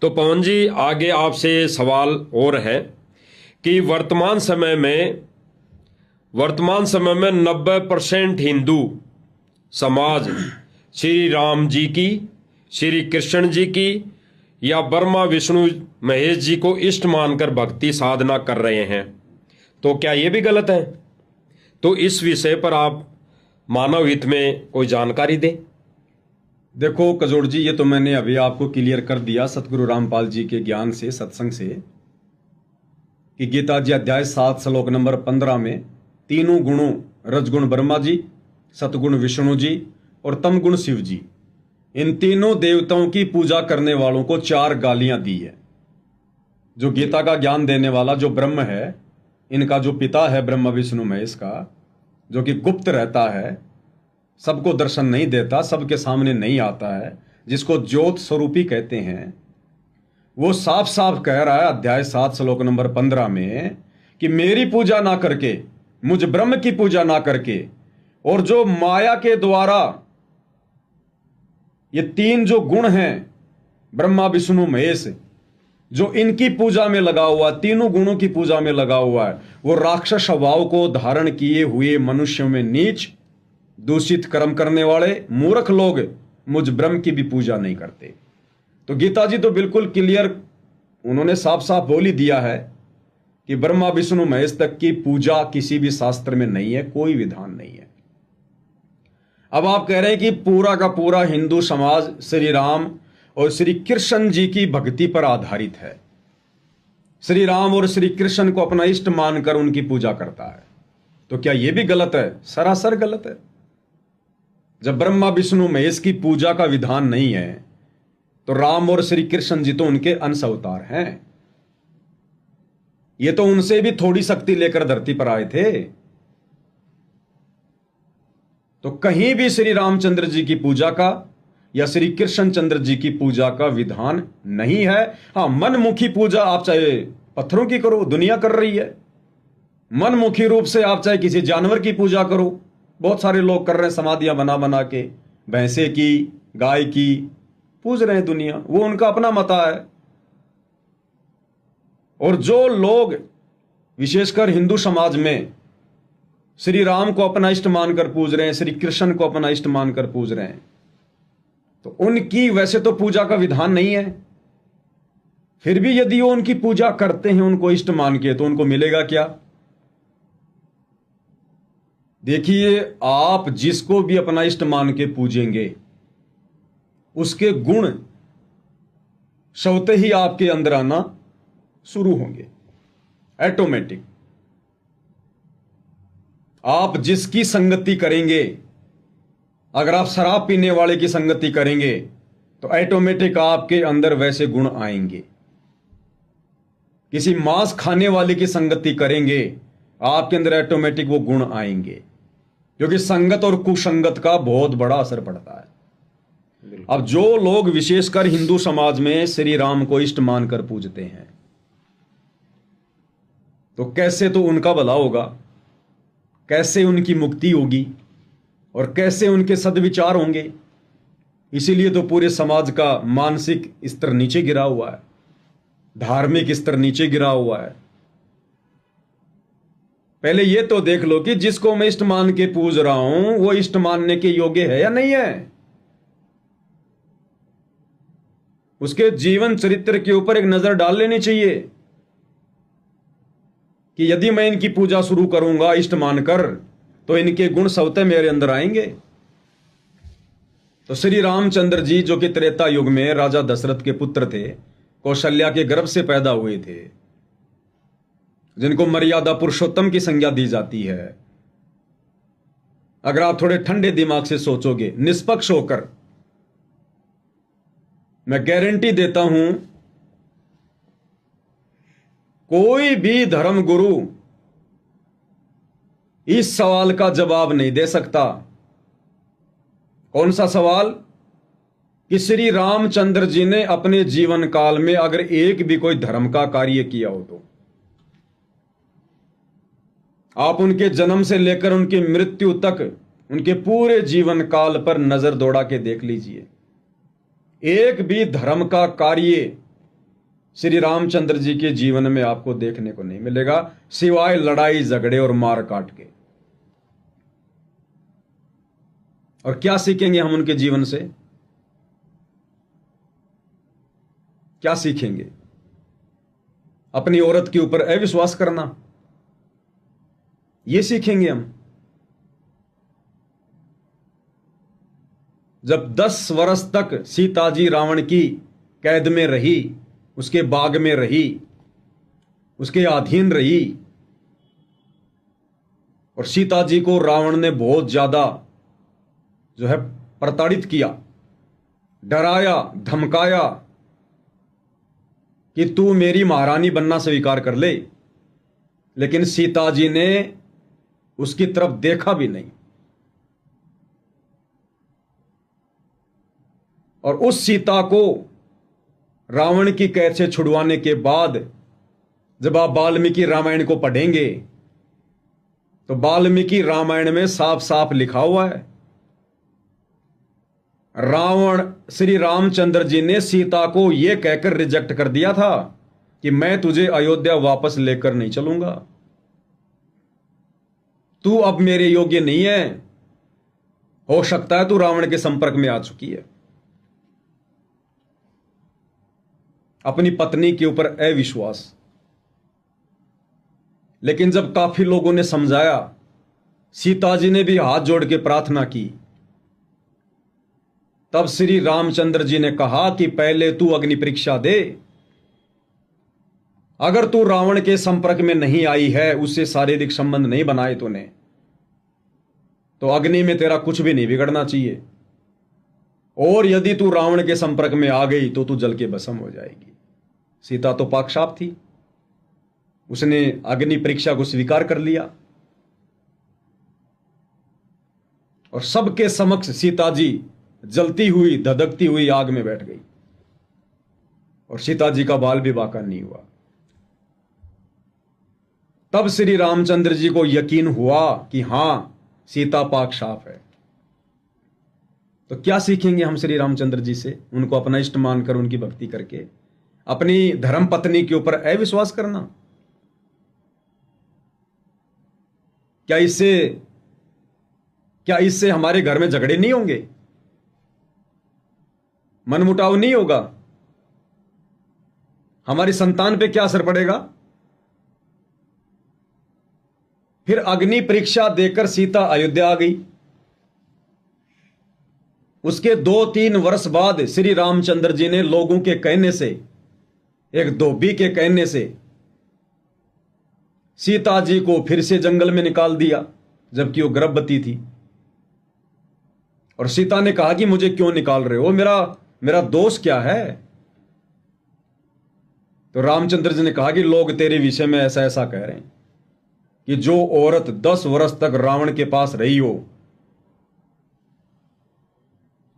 तो पवन जी, आगे आपसे सवाल और है कि वर्तमान समय में 90% हिंदू समाज श्री राम जी की, श्री कृष्ण जी की या ब्रह्मा विष्णु महेश जी को इष्ट मानकर भक्ति साधना कर रहे हैं, तो क्या ये भी गलत है? तो इस विषय पर आप मानव हित में कोई जानकारी दें। देखो कजोड़ जी, ये तो मैंने अभी आपको क्लियर कर दिया सतगुरु रामपाल जी के ज्ञान से, सत्संग से, कि गीता जी अध्याय 7 श्लोक नंबर 15 में तीनों गुणों, रजगुण ब्रह्मा जी, सतगुण विष्णु जी और तमगुण शिव जी, इन तीनों देवताओं की पूजा करने वालों को 4 गालियां दी है। जो गीता का ज्ञान देने वाला जो ब्रह्म है, इनका जो पिता है ब्रह्मा विष्णु महेश का, जो कि गुप्त रहता है, सबको दर्शन नहीं देता, सबके सामने नहीं आता है, जिसको ज्योत स्वरूपी कहते हैं, वो साफ साफ कह रहा है अध्याय 7 श्लोक नंबर 15 में कि मेरी पूजा ना करके, मुझ ब्रह्म की पूजा ना करके, और जो माया के द्वारा ये 3 जो गुण हैं ब्रह्मा विष्णु महेश, जो इनकी पूजा में लगा हुआ, तीनों गुणों की पूजा में लगा हुआ है, वो राक्षस स्वभाव को धारण किए हुए मनुष्यों में नीच दूषित कर्म करने वाले मूर्ख लोग मुझ ब्रह्म की भी पूजा नहीं करते। तो गीता जी तो बिल्कुल क्लियर, उन्होंने साफ साफ बोल ही दिया है कि ब्रह्मा विष्णु महेश तक की पूजा किसी भी शास्त्र में नहीं है, कोई विधान नहीं है। अब आप कह रहे हैं कि पूरा का पूरा हिंदू समाज श्री राम और श्री कृष्ण जी की भक्ति पर आधारित है, श्री राम और श्री कृष्ण को अपना इष्ट मानकर उनकी पूजा करता है, तो क्या यह भी गलत है? सरासर गलत है। जब ब्रह्मा विष्णु महेश की पूजा का विधान नहीं है, तो राम और श्री कृष्ण जी तो उनके अंश अवतार हैं। ये तो उनसे भी थोड़ी शक्ति लेकर धरती पर आए थे। तो कहीं भी श्री रामचंद्र जी की पूजा का या श्री कृष्ण चंद्र जी की पूजा का विधान नहीं है। हां, मनमुखी पूजा आप चाहे पत्थरों की करो, दुनिया कर रही है। मनमुखी रूप से आप चाहे किसी जानवर की पूजा करो, बहुत सारे लोग कर रहे हैं, समाधियां बना बना के भैंसे की, गाय की पूज रहे हैं दुनिया, वो उनका अपना मता है। और जो लोग विशेषकर हिंदू समाज में श्री राम को अपना इष्ट मानकर पूज रहे हैं, श्री कृष्ण को अपना इष्ट मानकर पूज रहे हैं, तो उनकी वैसे तो पूजा का विधान नहीं है, फिर भी यदि वो उनकी पूजा करते हैं उनको इष्ट मान के, तो उनको मिलेगा क्या? देखिए, आप जिसको भी अपना इष्ट मान के पूजेंगे, उसके गुण स्वतः ही आपके अंदर आना शुरू होंगे, ऑटोमेटिक। आप जिसकी संगति करेंगे, अगर आप शराब पीने वाले की संगति करेंगे, तो ऑटोमेटिक आपके अंदर वैसे गुण आएंगे। किसी मांस खाने वाले की संगति करेंगे, आपके अंदर ऑटोमेटिक वो गुण आएंगे, क्योंकि संगत और कुसंगत का बहुत बड़ा असर पड़ता है। अब जो लोग विशेषकर हिंदू समाज में श्री राम को इष्ट मानकर पूजते हैं, तो कैसे तो उनका भला होगा, कैसे उनकी मुक्ति होगी और कैसे उनके सद्विचार होंगे। इसीलिए तो पूरे समाज का मानसिक स्तर नीचे गिरा हुआ है, धार्मिक स्तर नीचे गिरा हुआ है। पहले यह तो देख लो कि जिसको मैं इष्ट मान के पूज रहा हूं, वो इष्ट मानने के योग्य है या नहीं है। उसके जीवन चरित्र के ऊपर एक नजर डाल लेनी चाहिए कि यदि मैं इनकी पूजा शुरू करूंगा इष्ट मानकर, तो इनके गुण स्वतः मेरे अंदर आएंगे। तो श्री रामचंद्र जी, जो कि त्रेता युग में राजा दशरथ के पुत्र थे, कौशल्या के गर्भ से पैदा हुए थे, जिनको मर्यादा पुरुषोत्तम की संज्ञा दी जाती है। अगर आप थोड़े ठंडे दिमाग से सोचोगे, निष्पक्ष होकर, मैं गारंटी देता हूं, कोई भी धर्म गुरु इस सवाल का जवाब नहीं दे सकता। कौन सा सवाल? कि श्री रामचंद्र जी ने अपने जीवन काल में अगर एक भी कोई धर्म का कार्य किया हो, तो आप उनके जन्म से लेकर उनकी मृत्यु तक उनके पूरे जीवन काल पर नजर दौड़ा के देख लीजिए। एक भी धर्म का कार्य श्री रामचंद्र जी के जीवन में आपको देखने को नहीं मिलेगा, सिवाय लड़ाई झगड़े और मार काट के। और क्या सीखेंगे हम उनके जीवन से? क्या सीखेंगे? अपनी औरत के ऊपर अविश्वास करना, यह सीखेंगे हम। जब 10 वर्ष तक सीता जी रावण की कैद में रही, उसके बाग में रही, उसके अधीन रही, और सीता जी को रावण ने बहुत ज्यादा जो है प्रताड़ित किया, डराया, धमकाया कि तू मेरी महारानी बनना स्वीकार कर ले, लेकिन सीता जी ने उसकी तरफ देखा भी नहीं। और उस सीता को रावण की कैद से छुड़वाने के बाद जब आप वाल्मीकि रामायण को पढ़ेंगे तो वाल्मीकि रामायण में साफ साफ लिखा हुआ है, रावण श्री रामचंद्र जी ने सीता को यह कहकर रिजेक्ट कर दिया था कि मैं तुझे अयोध्या वापस लेकर नहीं चलूंगा, तू अब मेरे योग्य नहीं है। हो सकता है तू रावण के संपर्क में आ चुकी है। अपनी पत्नी के ऊपर अविश्वास। लेकिन जब काफी लोगों ने समझाया, सीता जी ने भी हाथ जोड़ के प्रार्थना की, तब श्री रामचंद्र जी ने कहा कि पहले तू अग्नि परीक्षा दे, अगर तू रावण के संपर्क में नहीं आई है, उससे शारीरिक संबंध नहीं बनाए तूने, तो अग्नि में तेरा कुछ भी नहीं बिगड़ना चाहिए, और यदि तू रावण के संपर्क में आ गई तो तू जल के भस्म हो जाएगी। सीता तो पाकसाफ थी, उसने अग्नि परीक्षा को स्वीकार कर लिया और सबके समक्ष सीता जी जलती हुई, धधकती हुई आग में बैठ गई और सीता जी का बाल भी बाका नहीं हुआ। तब श्री रामचंद्र जी को यकीन हुआ कि हां, सीता पाक साफ है। तो क्या सीखेंगे हम श्री रामचंद्र जी से? उनको अपना इष्ट मानकर उनकी भक्ति करके अपनी धर्म पत्नी के ऊपर अविश्वास करना। क्या इससे हमारे घर में झगड़े नहीं होंगे, मनमुटाव नहीं होगा? हमारी संतान पे क्या असर पड़ेगा? फिर अग्नि परीक्षा देकर सीता अयोध्या आ गई। उसके 2-3 वर्ष बाद श्री रामचंद्र जी ने लोगों के कहने से, एक धोबी के कहने से, सीता जी को फिर से जंगल में निकाल दिया, जबकि वो गर्भवती थी। और सीता ने कहा कि मुझे क्यों निकाल रहे हो, मेरा दोष क्या है? तो रामचंद्र जी ने कहा कि लोग तेरे विषय में ऐसा ऐसा कह रहे हैं कि जो औरत 10 वर्ष तक रावण के पास रही हो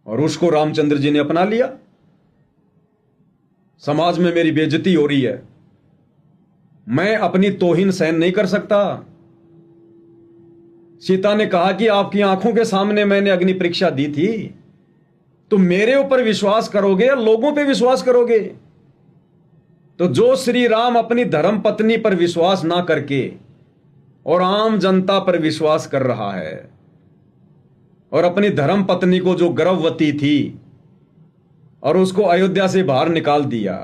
और उसको रामचंद्र जी ने अपना लिया, समाज में मेरी बेइज्जती हो रही है, मैं अपनी तौहीन सहन नहीं कर सकता। सीता ने कहा कि आपकी आंखों के सामने मैंने अग्नि परीक्षा दी थी, तो मेरे ऊपर विश्वास करोगे या लोगों पे विश्वास करोगे? तो जो श्री राम अपनी धर्म पत्नी पर विश्वास ना करके और आम जनता पर विश्वास कर रहा है, और अपनी धर्म पत्नी को जो गर्भवती थी और उसको अयोध्या से बाहर निकाल दिया,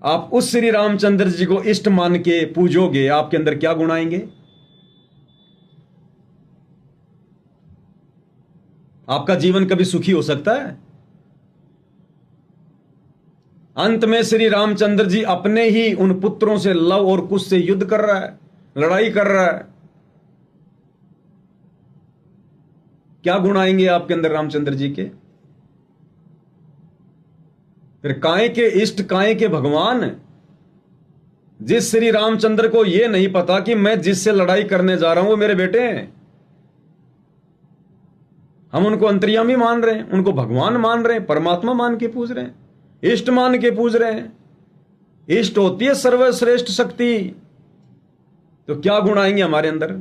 आप उस श्री रामचंद्र जी को इष्ट मान के पूजोगे, आपके अंदर क्या गुण आएंगे? आपका जीवन कभी सुखी हो सकता है? अंत में श्री रामचंद्र जी अपने ही उन पुत्रों से लव और कुश से युद्ध कर रहा है, लड़ाई कर रहा है। क्या गुण आएंगे आपके अंदर रामचंद्र जी के? फिर काहे के इष्ट, काहे के भगवान? जिस श्री रामचंद्र को यह नहीं पता कि मैं जिससे लड़ाई करने जा रहा हूं वो मेरे बेटे हैं, हम उनको अंतर्यामी मान रहे हैं, उनको भगवान मान रहे हैं, परमात्मा मान के पूज रहे हैं, इष्ट मान के पूज रहे हैं। इष्ट होती है सर्वश्रेष्ठ शक्ति। तो क्या गुण आएंगे हमारे अंदर?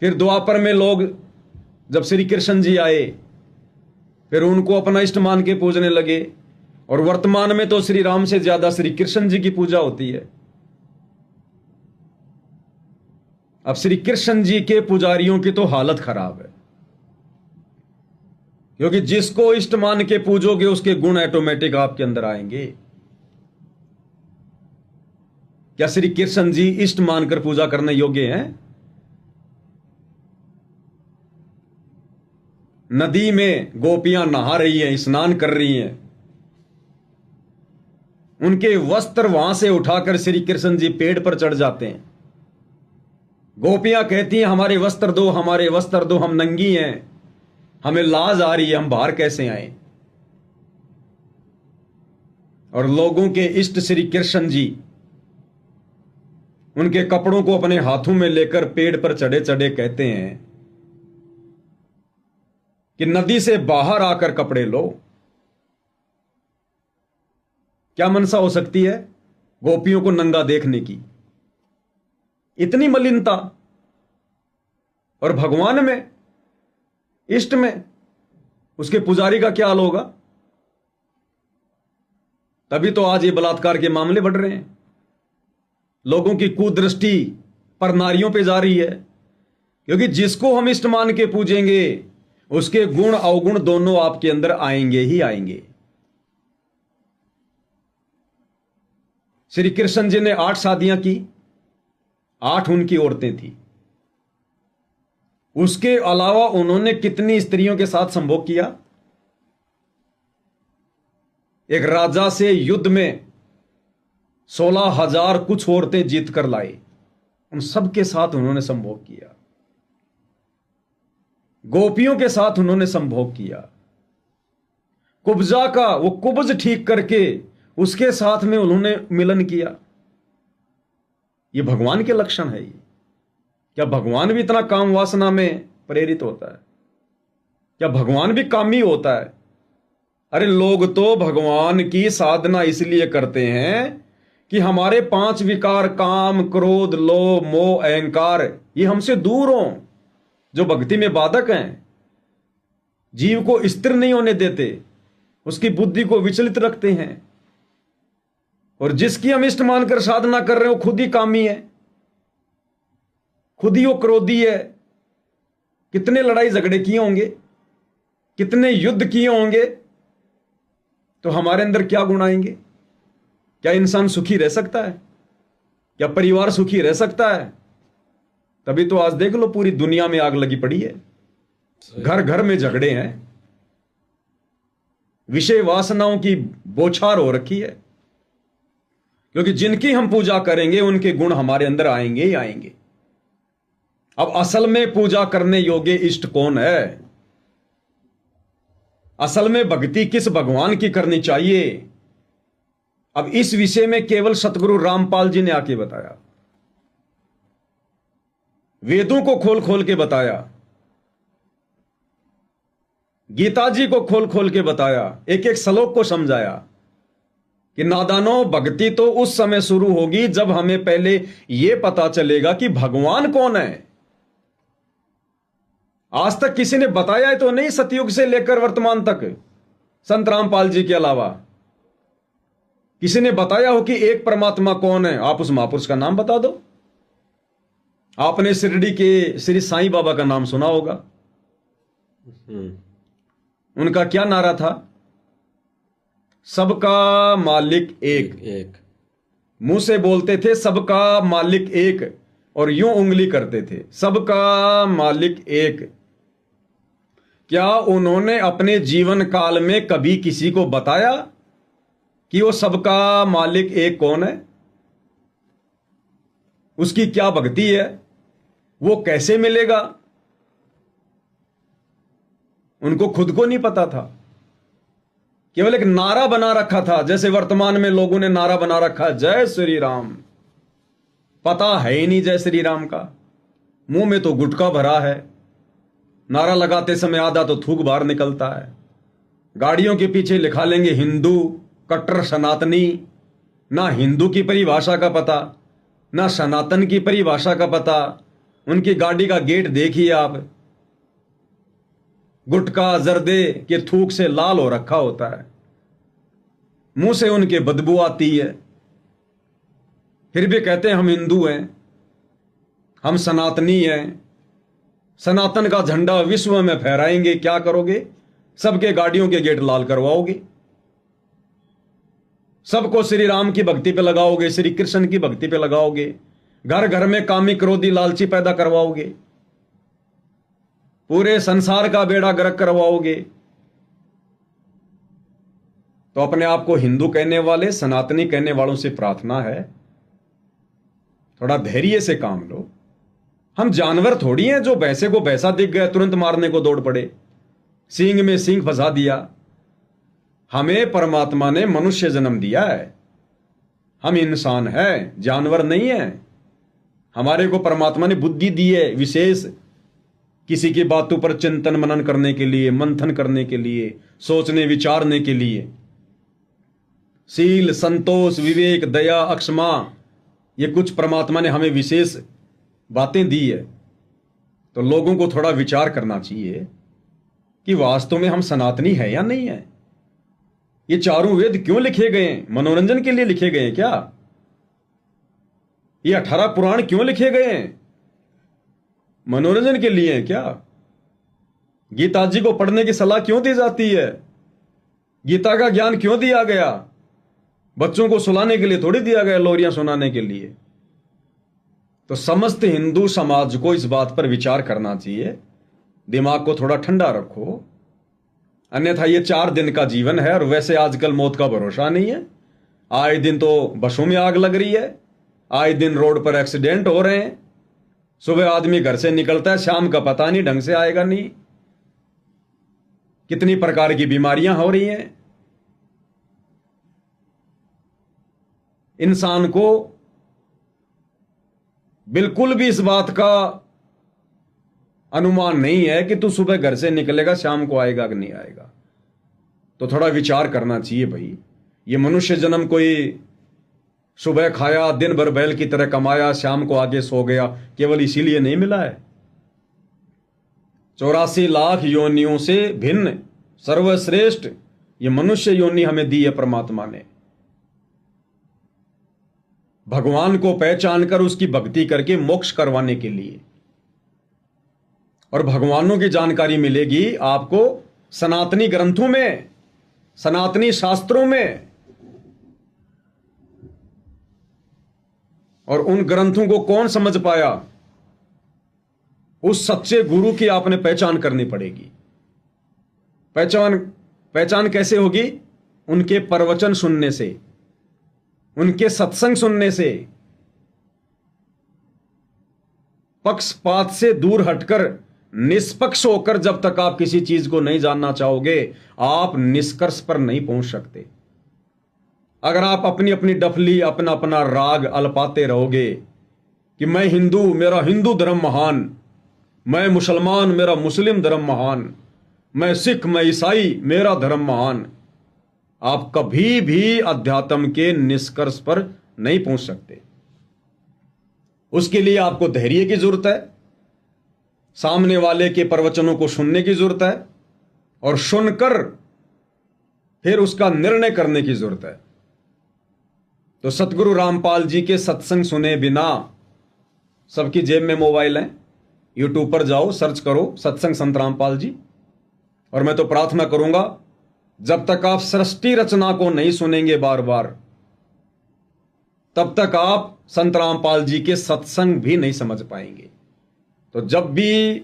फिर द्वापर में लोग, जब श्री कृष्ण जी आए फिर उनको अपना इष्ट मान के पूजने लगे। और वर्तमान में तो श्री राम से ज्यादा श्री कृष्ण जी की पूजा होती है। अब श्री कृष्ण जी के पुजारियों की तो हालत खराब है, क्योंकि जिसको इष्ट मान के पूजोगे उसके गुण ऑटोमेटिक आपके अंदर आएंगे। क्या श्री कृष्ण जी इष्ट मानकर पूजा करने योग्य हैं? नदी में गोपियां नहा रही हैं, स्नान कर रही हैं, उनके वस्त्र वहां से उठाकर श्री कृष्ण जी पेड़ पर चढ़ जाते हैं। गोपियां कहती हैं हमारे वस्त्र दो, हमारे वस्त्र दो, हम नंगी हैं, हमें लाज आ रही है, हम बाहर कैसे आए। और लोगों के इष्ट श्री कृष्ण जी उनके कपड़ों को अपने हाथों में लेकर पेड़ पर चढ़े चढ़े कहते हैं कि नदी से बाहर आकर कपड़े लो। क्या मनसा हो सकती है गोपियों को नंगा देखने की? इतनी मलिनता। और भगवान में, इष्ट में, उसके पुजारी का क्या हाल होगा? तभी तो आज ये बलात्कार के मामले बढ़ रहे हैं। लोगों की कुदृष्टि पर नारियों पे जा रही है, क्योंकि जिसको हम इष्ट मान के पूजेंगे उसके गुण अवगुण दोनों आपके अंदर आएंगे ही आएंगे। श्री कृष्ण जी ने 8 शादियां की, 8 उनकी औरतें थी। उसके अलावा उन्होंने कितनी स्त्रियों के साथ संभोग किया? एक राजा से युद्ध में 16,000 कुछ औरतें जीत कर लाए, उन सबके साथ उन्होंने संभोग किया। गोपियों के साथ उन्होंने संभोग किया। कुब्जा का वो कुब्ज ठीक करके उसके साथ में उन्होंने मिलन किया। ये भगवान के लक्षण है। ये क्या भगवान भी इतना काम वासना में प्रेरित होता है? क्या भगवान भी कामी होता है? अरे लोग तो भगवान की साधना इसलिए करते हैं कि हमारे 5 विकार, काम, क्रोध, लोभ, मोह, अहंकार, ये हमसे दूर हों, जो भक्ति में बाधक हैं, जीव को स्थिर नहीं होने देते, उसकी बुद्धि को विचलित रखते हैं। और जिसकी हम इष्ट मानकर साधना कर रहे हो खुद ही कामी है, खुद ही वो क्रोधी है। कितने लड़ाई झगड़े किए होंगे, कितने युद्ध किए होंगे, तो हमारे अंदर क्या गुण आएंगे? क्या इंसान सुखी रह सकता है? क्या परिवार सुखी रह सकता है? तभी तो आज देख लो पूरी दुनिया में आग लगी पड़ी है, घर घर में झगड़े हैं, विषय वासनाओं की बौछार हो रखी है। क्योंकि जिनकी हम पूजा करेंगे उनके गुण हमारे अंदर आएंगे ही आएंगे। अब असल में पूजा करने योग्य इष्ट कौन है? असल में भक्ति किस भगवान की करनी चाहिए? अब इस विषय में केवल सतगुरु रामपाल जी ने आके बताया, वेदों को खोल खोल के बताया, गीता जी को खोल खोल के बताया, एक एक श्लोक को समझाया कि नादानो भक्ति तो उस समय शुरू होगी जब हमें पहले यह पता चलेगा कि भगवान कौन है। आज तक किसी ने बताया है तो नहीं, सतयुग से लेकर वर्तमान तक, संत रामपाल जी के अलावा किसी ने बताया हो कि एक परमात्मा कौन है? आप उस महापुरुष का नाम बता दो। आपने शिरडी के श्री साईं बाबा का नाम सुना होगा। उनका क्या नारा था? सबका मालिक एक। मुंह से बोलते थे सबका मालिक एक, और यूं उंगली करते थे, सबका मालिक एक। क्या उन्होंने अपने जीवन काल में कभी किसी को बताया कि वो सबका मालिक एक कौन है? उसकी क्या भक्ति है? वो कैसे मिलेगा? उनको खुद को नहीं पता था। केवल एक नारा बना रखा था, जैसे वर्तमान में लोगों ने नारा बना रखा, जय श्री राम। पता है ही नहीं जय श्री राम का, मुंह में तो गुटखा भरा है, नारा लगाते समय आधा तो थूक बाहर निकलता है। गाड़ियों के पीछे लिखा लेंगे हिंदू, कट्टर सनातनी। ना हिंदू की परिभाषा का पता, ना सनातन की परिभाषा का पता। उनकी गाड़ी का गेट देखिए आप, गुटखा जर्दे के थूक से लाल हो रखा होता है, मुंह से उनके बदबू आती है, फिर भी कहते हैं हम हिंदू हैं, हम सनातनी हैं, सनातन का झंडा विश्व में फहराएंगे। क्या करोगे? सबके गाड़ियों के गेट लाल करवाओगे, सबको श्री राम की भक्ति पे लगाओगे, श्री कृष्ण की भक्ति पे लगाओगे, घर घर में कामी क्रोधी लालची पैदा करवाओगे, पूरे संसार का बेड़ा गर्क करवाओगे। तो अपने आप को हिंदू कहने वाले, सनातनी कहने वालों से प्रार्थना है, थोड़ा धैर्य से काम लो। हम जानवर थोड़ी हैं जो भैंसे को भैंसा दिख गए तुरंत मारने को दौड़ पड़े, सींग में सींग फंसा दिया। हमें परमात्मा ने मनुष्य जन्म दिया है, हम इंसान हैं, जानवर नहीं हैं। हमारे को परमात्मा ने बुद्धि दी है विशेष, किसी की बातों पर चिंतन मनन करने के लिए, मंथन करने के लिए, सोचने विचारने के लिए। शील, संतोष, विवेक, दया, अक्षमा, ये कुछ परमात्मा ने हमें विशेष बातें दी है। तो लोगों को थोड़ा विचार करना चाहिए कि वास्तव में हम सनातनी है या नहीं है। ये चारों वेद क्यों लिखे गए हैं? मनोरंजन के लिए लिखे गए हैं क्या? ये 18 पुराण क्यों लिखे गए हैं? मनोरंजन के लिए हैं क्या? गीता जी को पढ़ने की सलाह क्यों दी जाती है? गीता का ज्ञान क्यों दिया गया? बच्चों को सुलाने के लिए थोड़ी दिया गया, लोरियां सुनाने के लिए। तो समस्त हिंदू समाज को इस बात पर विचार करना चाहिए, दिमाग को थोड़ा ठंडा रखो। अन्यथा ये 4 दिन का जीवन है, और वैसे आजकल मौत का भरोसा नहीं है। आए दिन तो बसों में आग लग रही है, आए दिन रोड पर एक्सीडेंट हो रहे हैं। सुबह आदमी घर से निकलता है, शाम का पता नहीं ढंग से आएगा नहीं। कितनी प्रकार की बीमारियां हो रही हैं। इंसान को बिल्कुल भी इस बात का अनुमान नहीं है कि तू सुबह घर से निकलेगा शाम को आएगा कि नहीं आएगा। तो थोड़ा विचार करना चाहिए भाई। ये मनुष्य जन्म कोई सुबह खाया, दिन भर बैल की तरह कमाया, शाम को आगे सो गया, केवल इसीलिए नहीं मिला है। 84 लाख योनियों से भिन्न सर्वश्रेष्ठ ये मनुष्य योनि हमें दी है परमात्मा ने। भगवान को पहचान कर उसकी भक्ति करके मोक्ष करवाने के लिए। और भगवानों की जानकारी मिलेगी आपको सनातनी ग्रंथों में, सनातनी शास्त्रों में। और उन ग्रंथों को कौन समझ पाया? उस सच्चे गुरु की आपने पहचान करनी पड़ेगी। पहचान कैसे होगी? उनके प्रवचन सुनने से, उनके सत्संग सुनने से। पक्षपात से दूर हटकर निष्पक्ष होकर जब तक आप किसी चीज को नहीं जानना चाहोगे, आप निष्कर्ष पर नहीं पहुंच सकते। अगर आप अपनी अपनी डफली, अपना अपना राग अलपाते रहोगे कि मैं हिंदू, मेरा हिंदू धर्म महान, मैं मुसलमान, मेरा मुस्लिम धर्म महान, मैं सिख, मैं ईसाई, मेरा धर्म महान, आप कभी भी अध्यात्म के निष्कर्ष पर नहीं पहुंच सकते। उसके लिए आपको धैर्य की जरूरत है, सामने वाले के प्रवचनों को सुनने की जरूरत है, और सुनकर फिर उसका निर्णय करने की जरूरत है। तो सतगुरु रामपाल जी के सत्संग सुने बिना, सबकी जेब में मोबाइल है, यूट्यूब पर जाओ, सर्च करो सत्संग संत रामपाल जी। और मैं तो प्रार्थना करूंगा, जब तक आप सृष्टि रचना को नहीं सुनेंगे बार बार, तब तक आप संत रामपाल जी के सत्संग भी नहीं समझ पाएंगे। तो जब भी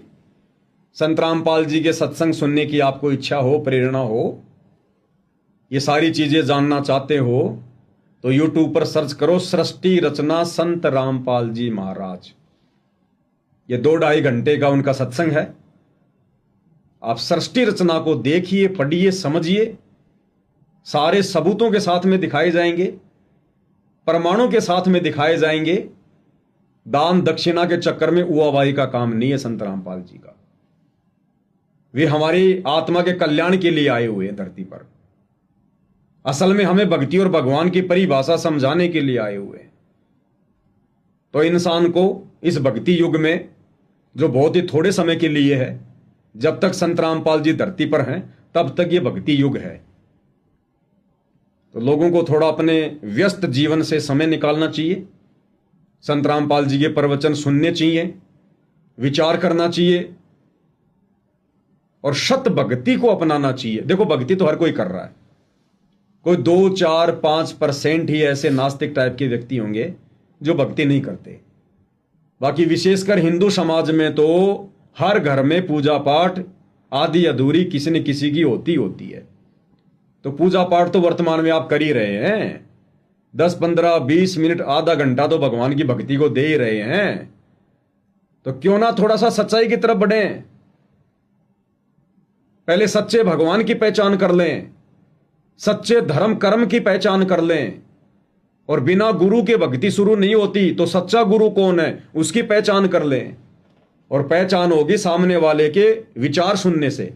संत रामपाल जी के सत्संग सुनने की आपको इच्छा हो, प्रेरणा हो, ये सारी चीजें जानना चाहते हो, तो यूट्यूब पर सर्च करो सृष्टि रचना संत रामपाल जी महाराज। ये 2-2.5 घंटे का उनका सत्संग है। आप सृष्टि रचना को देखिए, पढ़िए, समझिए। सारे सबूतों के साथ में दिखाए जाएंगे, प्रमाणों के साथ में दिखाए जाएंगे। दान दक्षिणा के चक्कर में उआबाई का काम नहीं है संत रामपाल जी का। वे हमारी आत्मा के कल्याण के लिए आए हुए हैं धरती पर। असल में हमें भक्ति और भगवान की परिभाषा समझाने के लिए आए हुए हैं। तो इंसान को इस भक्ति युग में, जो बहुत ही थोड़े समय के लिए है, जब तक संत रामपाल जी धरती पर हैं तब तक ये भक्ति युग है। तो लोगों को थोड़ा अपने व्यस्त जीवन से समय निकालना चाहिए, संत रामपाल जी के प्रवचन सुनने चाहिए, विचार करना चाहिए और शत भक्ति को अपनाना चाहिए। देखो भक्ति तो हर कोई कर रहा है, कोई 2, 4, 5% ही ऐसे नास्तिक टाइप के व्यक्ति होंगे जो भक्ति नहीं करते। बाकी विशेषकर हिंदू समाज में तो हर घर में पूजा पाठ आदि अधूरी किसी न किसी की होती है। तो पूजा पाठ तो वर्तमान में आप कर ही रहे हैं, 10, 15, 20 मिनट, आधा घंटा तो भगवान की भक्ति को दे ही रहे हैं। तो क्यों ना थोड़ा सा सच्चाई की तरफ बढ़ें, पहले सच्चे भगवान की पहचान कर लें, सच्चे धर्म कर्म की पहचान कर लें। और बिना गुरु के भक्ति शुरू नहीं होती, तो सच्चा गुरु कौन है उसकी पहचान कर लें। और पहचान होगी सामने वाले के विचार सुनने से,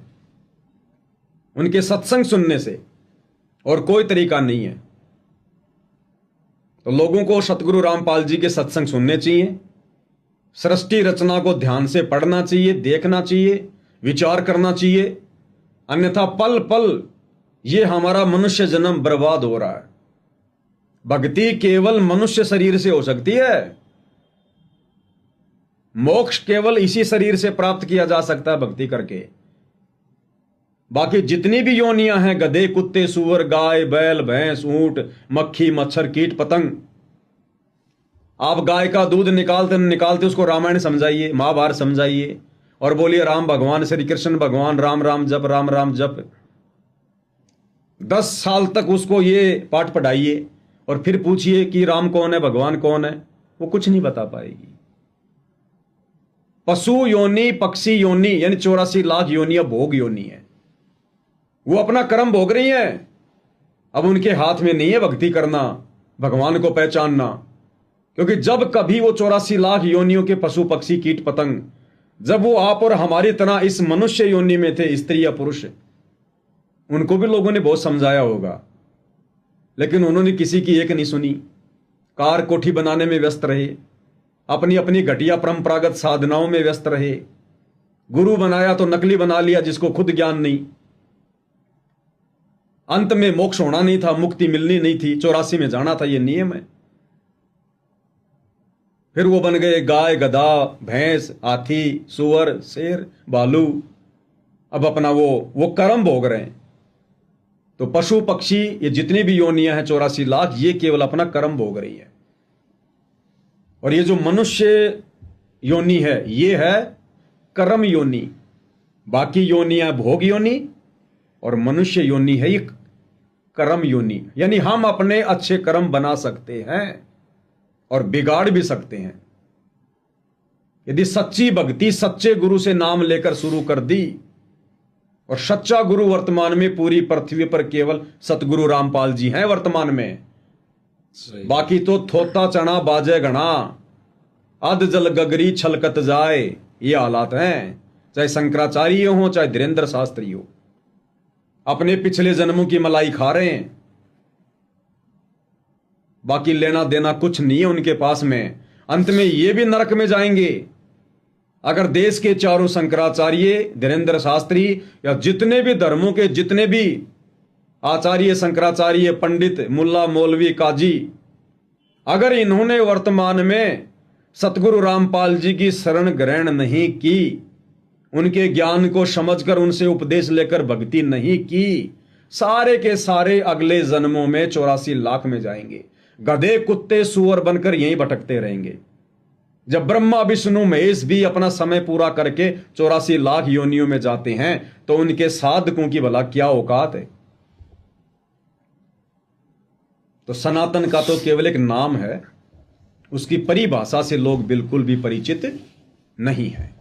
उनके सत्संग सुनने से, और कोई तरीका नहीं है। तो लोगों को सतगुरु रामपाल जी के सत्संग सुनने चाहिए, सृष्टि रचना को ध्यान से पढ़ना चाहिए, देखना चाहिए, विचार करना चाहिए। अन्यथा पल पल ये हमारा मनुष्य जन्म बर्बाद हो रहा है। भक्ति केवल मनुष्य शरीर से हो सकती है, मोक्ष केवल इसी शरीर से प्राप्त किया जा सकता है भक्ति करके। बाकी जितनी भी योनियां हैं, गधे, कुत्ते, सूअर, गाय, बैल, भैंस, ऊंट, मक्खी, मच्छर, कीट, पतंग, आप गाय का दूध निकालते उसको रामायण समझाइए, महाभारत समझाइए और बोलिए राम भगवान, श्री कृष्ण भगवान, राम राम जप, राम राम जप। 10 साल तक उसको ये पाठ पढ़ाइए और फिर पूछिए कि राम कौन है, भगवान कौन है, वो कुछ नहीं बता पाएगी। पशु योनि, पक्षी योनि, यानी 84 लाख योनियां भोग योनि है। वो अपना कर्म भोग रही है। अब उनके हाथ में नहीं है भक्ति करना, भगवान को पहचानना। क्योंकि जब कभी वो 84 लाख योनियों के पशु पक्षी कीट पतंग, जब वो आप और हमारी तरह इस मनुष्य योनि में थे, स्त्री या पुरुष, उनको भी लोगों ने बहुत समझाया होगा, लेकिन उन्होंने किसी की एक नहीं सुनी। कार कोठी बनाने में व्यस्त रहे, अपनी अपनी घटिया परंपरागत साधनाओं में व्यस्त रहे। गुरु बनाया तो नकली बना लिया जिसको खुद ज्ञान नहीं। अंत में मोक्ष होना नहीं था, मुक्ति मिलनी नहीं थी, 84 में जाना था, ये नियम है। फिर वो बन गए गाय, गधा, भैंस, हाथी, सुअर, शेर, भालू। अब अपना वो कर्म भोग रहे हैं। तो पशु पक्षी ये जितनी भी योनियां हैं 84 लाख, ये केवल अपना कर्म भोग रही है। और ये जो मनुष्य योनि है ये है कर्म योनि। बाकी योनियां भोग योनि और मनुष्य योनि है ये कर्म योनि। यानी हम अपने अच्छे कर्म बना सकते हैं और बिगाड़ भी सकते हैं। यदि सच्ची भक्ति सच्चे गुरु से नाम लेकर शुरू कर दी, और सच्चा गुरु वर्तमान में पूरी पृथ्वी पर केवल सतगुरु रामपाल जी हैं वर्तमान में। बाकी तो थोता चना बाजे घना, अध जल गगरी छलकत जाए, ये हालात हैं। चाहे शंकराचार्य हो चाहे धीरेन्द्र शास्त्री हो, अपने पिछले जन्मों की मलाई खा रहे हैं। बाकी लेना देना कुछ नहीं है उनके पास में। अंत में ये भी नरक में जाएंगे। अगर देश के चारों शंकराचार्य, धीरेन्द्र शास्त्री या जितने भी धर्मों के जितने भी आचार्य, शंकराचार्य, पंडित, मुल्ला, मौलवी, काजी, अगर इन्होंने वर्तमान में सतगुरु रामपाल जी की शरण ग्रहण नहीं की, उनके ज्ञान को समझकर उनसे उपदेश लेकर भक्ति नहीं की, सारे के सारे अगले जन्मों में 84 लाख में जाएंगे। गधे, कुत्ते, सुअर बनकर यहीं भटकते रहेंगे। जब ब्रह्मा, विष्णु, महेश भी अपना समय पूरा करके 84 लाख योनियों में जाते हैं, तो उनके साधकों की भला क्या औकात है। तो सनातन का तो केवल एक नाम है, उसकी परिभाषा से लोग बिल्कुल भी परिचित नहीं है।